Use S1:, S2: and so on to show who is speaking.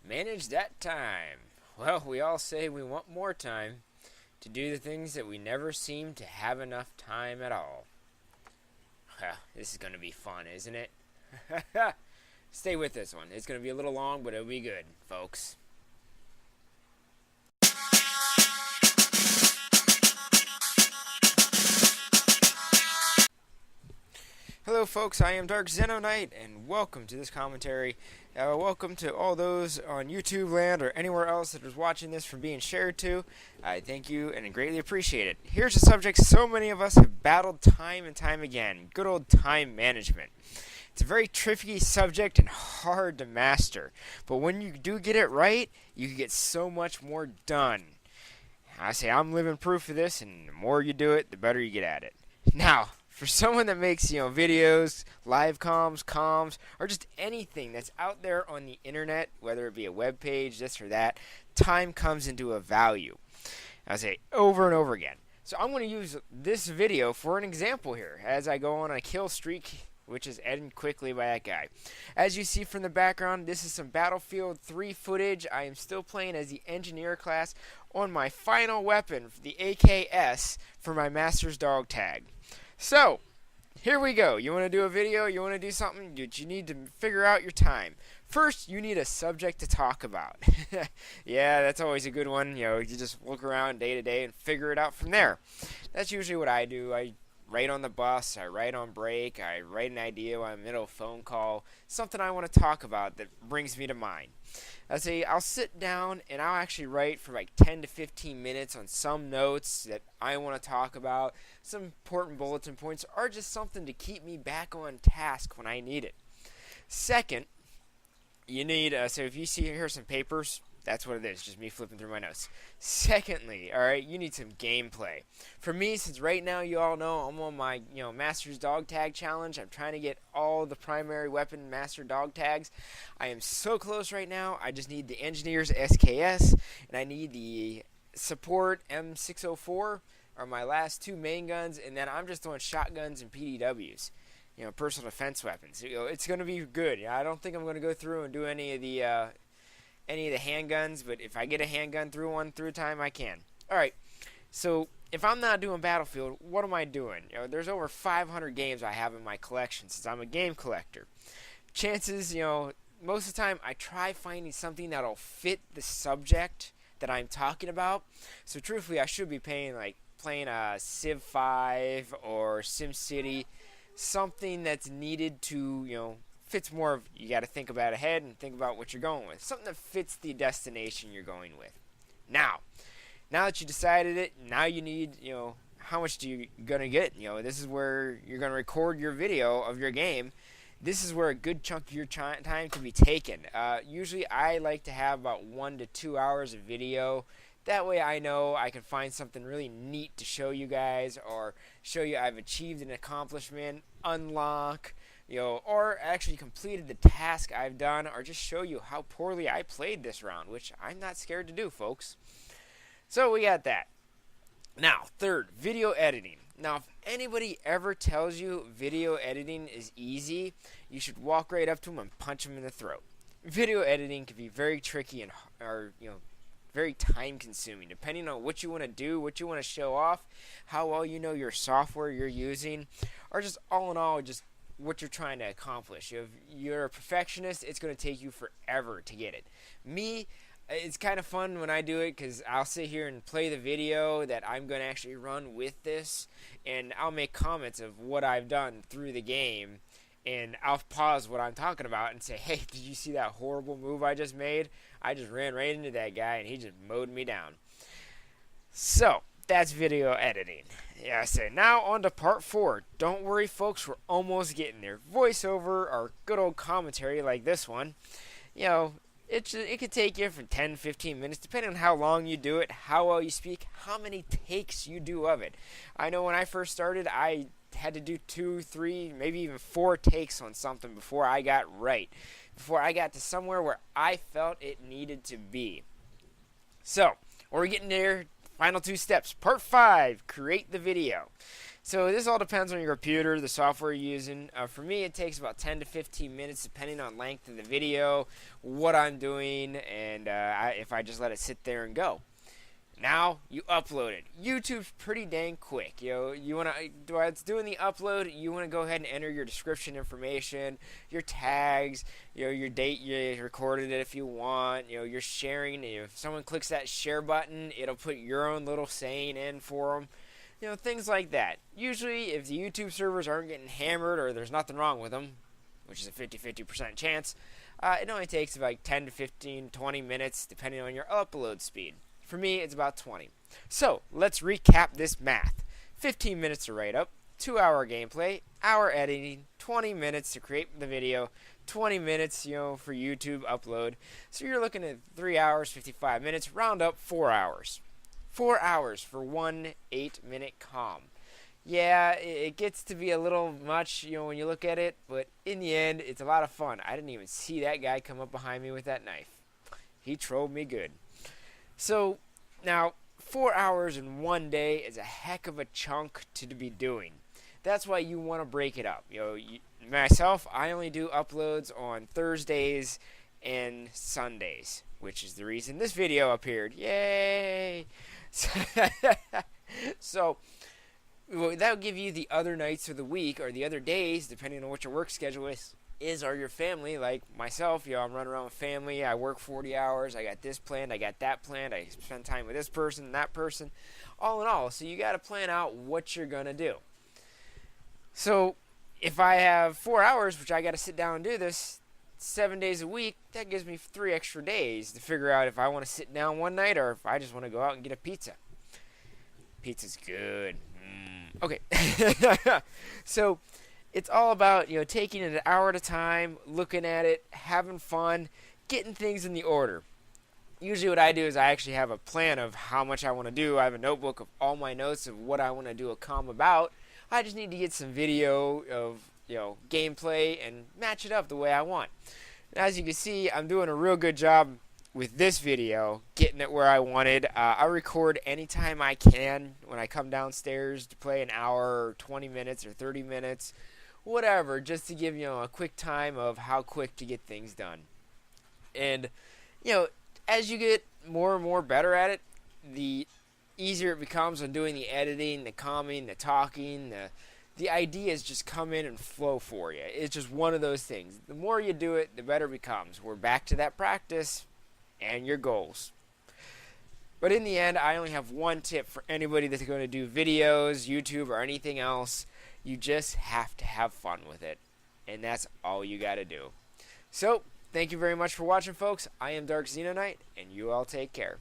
S1: Manage that time. Well, we all say we want more time to do the things that we never seem to have enough time at all. Well, this is going to be fun, isn't it? Stay with this one. It's going to be a little long, but it'll be good, folks. Hello, folks. I am Dark Xenonite, and welcome to this commentary. Welcome to all those on YouTube land or anywhere else that is watching this from being shared to. I thank you and greatly appreciate it. Here's a subject so many of us have battled time and time again: good old time management. It's a very tricky subject and hard to master, but when you do get it right, you can get so much more done. I say I'm living proof of this, and the more you do it, the better you get at it. Now, for someone that makes, videos, live comms, or just anything that's out there on the internet, whether it be a web page, this or that, time comes into a value. I say over and over again. So I'm going to use this video for an example here as I go on a kill streak, which is ended quickly by that guy. As you see from the background, this is some Battlefield 3 footage. I am still playing as the engineer class on my final weapon, the AKS, for my Master's Dog Tag. So, here we go. You want to do a video? You want to do something? You need to figure out your time. First, you need a subject to talk about. Yeah, that's always a good one. You just look around day to day and figure it out from there. That's usually what I do. I write on the bus, I write on break, I write an idea while I'm in the middle of a phone call, something I want to talk about that brings me to mind. I'll sit down and I'll actually write for like 10 to 15 minutes on some notes that I want to talk about, some important bulletin points, or just something to keep me back on task when I need it. Second, you need, so if you see here some papers, that's what it is, just me flipping through my notes. Secondly, alright, you need some gameplay. For me, since right now you all know I'm on my, Master's Dog Tag Challenge, I'm trying to get all the primary weapon Master Dog Tags. I am so close right now, I just need the Engineer's SKS, and I need the Support M604, are my last two main guns, and then I'm just doing shotguns and PDWs. Personal defense weapons. It's going to be good. I don't think I'm going to go through and do any of the handguns, but if I get a handgun through time, I can. Alright, so if I'm not doing Battlefield, what am I doing? There's over 500 games I have in my collection since I'm a game collector. Chances, most of the time I try finding something that'll fit the subject that I'm talking about. So truthfully, I should be playing Civ 5 or SimCity, something that's needed to, fits more of, you got to think about ahead and think about what you're going with. Something that fits the destination you're going with. Now that you decided it, now you need, how much do you going to get? This is where you're going to record your video of your game. This is where a good chunk of your time can be taken. Usually I like to have about 1 to 2 hours of video. That way I know I can find something really neat to show you guys, or show you I've achieved an accomplishment, unlock, or actually completed the task I've done, or just show you how poorly I played this round, which I'm not scared to do, folks. So we got that. Now, third, video editing. Now, if anybody ever tells you video editing is easy, you should walk right up to them and punch them in the throat. Video editing can be very tricky and, very time consuming, depending on what you want to do, what you want to show off, how well you know your software you're using, or just all in all, just what you're trying to accomplish. If you're a perfectionist, it's going to take you forever to get it. Me, it's kind of fun when I do it, because I'll sit here and play the video that I'm going to actually run with this, and I'll make comments of what I've done through the game, and I'll pause what I'm talking about and say, hey, did you see that horrible move I just made? I just ran right into that guy, and he just mowed me down. So, that's video editing. Yeah, I say. Now on to part 4. Don't worry, folks, we're almost getting there. Voiceover or good old commentary like this one, it could take you from 10 15 minutes, depending on how long you do it, how well you speak, how many takes you do of it. I know when I first started, I had to do 2, 3, maybe even 4 takes on something before I got right, before I got to somewhere where I felt it needed to be. So, we're getting there. Final 2 steps. Part 5, create the video. So this all depends on your computer, the software you're using. For me, it takes about 10 to 15 minutes depending on length of the video, what I'm doing, and if I just let it sit there and go. Now you upload it. YouTube's pretty dang quick. You want to while it's doing the upload, you want to go ahead and enter your description information, your tags, your date you recorded it if you want. You're sharing. If someone clicks that share button, it'll put your own little saying in for them. Things like that. Usually, if the YouTube servers aren't getting hammered or there's nothing wrong with them, which is a 50% chance, it only takes like 10 to 15, 20 minutes depending on your upload speed. For me, it's about 20. So, let's recap this math. 15 minutes to write up, 2-hour gameplay, hour editing, 20 minutes to create the video, 20 minutes, for YouTube upload. So you're looking at 3 hours, 55 minutes, round up 4 hours. 4 hours for one 8-minute comm. Yeah, it gets to be a little much, when you look at it, but in the end, it's a lot of fun. I didn't even see that guy come up behind me with that knife. He trolled me good. So, now, 4 hours in one day is a heck of a chunk to be doing. That's why you want to break it up. Myself, I only do uploads on Thursdays and Sundays, which is the reason this video appeared. Yay! So, that will give you the other nights of the week or the other days, depending on what your work schedule is or your family. Like myself, I'm running around with family. I work 40 hours. I got this planned. I got that planned. I spend time with this person, that person, all in all. So you got to plan out what you're going to do. So if I have 4 hours, which I got to sit down and do this 7 days a week, that gives me 3 extra days to figure out if I want to sit down one night or if I just want to go out and get a pizza. Pizza's good. Okay. So it's all about, taking it an hour at a time, looking at it, having fun, getting things in the order. Usually what I do is I actually have a plan of how much I want to do. I have a notebook of all my notes of what I want to do a comm about. I just need to get some video of, gameplay and match it up the way I want. And as you can see, I'm doing a real good job with this video, getting it where I wanted. I record anytime I can when I come downstairs to play an hour or 20 minutes or 30 minutes. Whatever, just to give a quick time of how quick to get things done. And as you get more and more better at it, the easier it becomes on doing the editing, the calming, the talking, the ideas just come in and flow for you. It's just one of those things. The more you do it, the better it becomes. We're back to that practice and your goals. But in the end, I only have one tip for anybody that's going to do videos, YouTube, or anything else. You just have to have fun with it. And that's all you got to do. So, thank you very much for watching, folks. I am Dark Xenonite, and you all take care.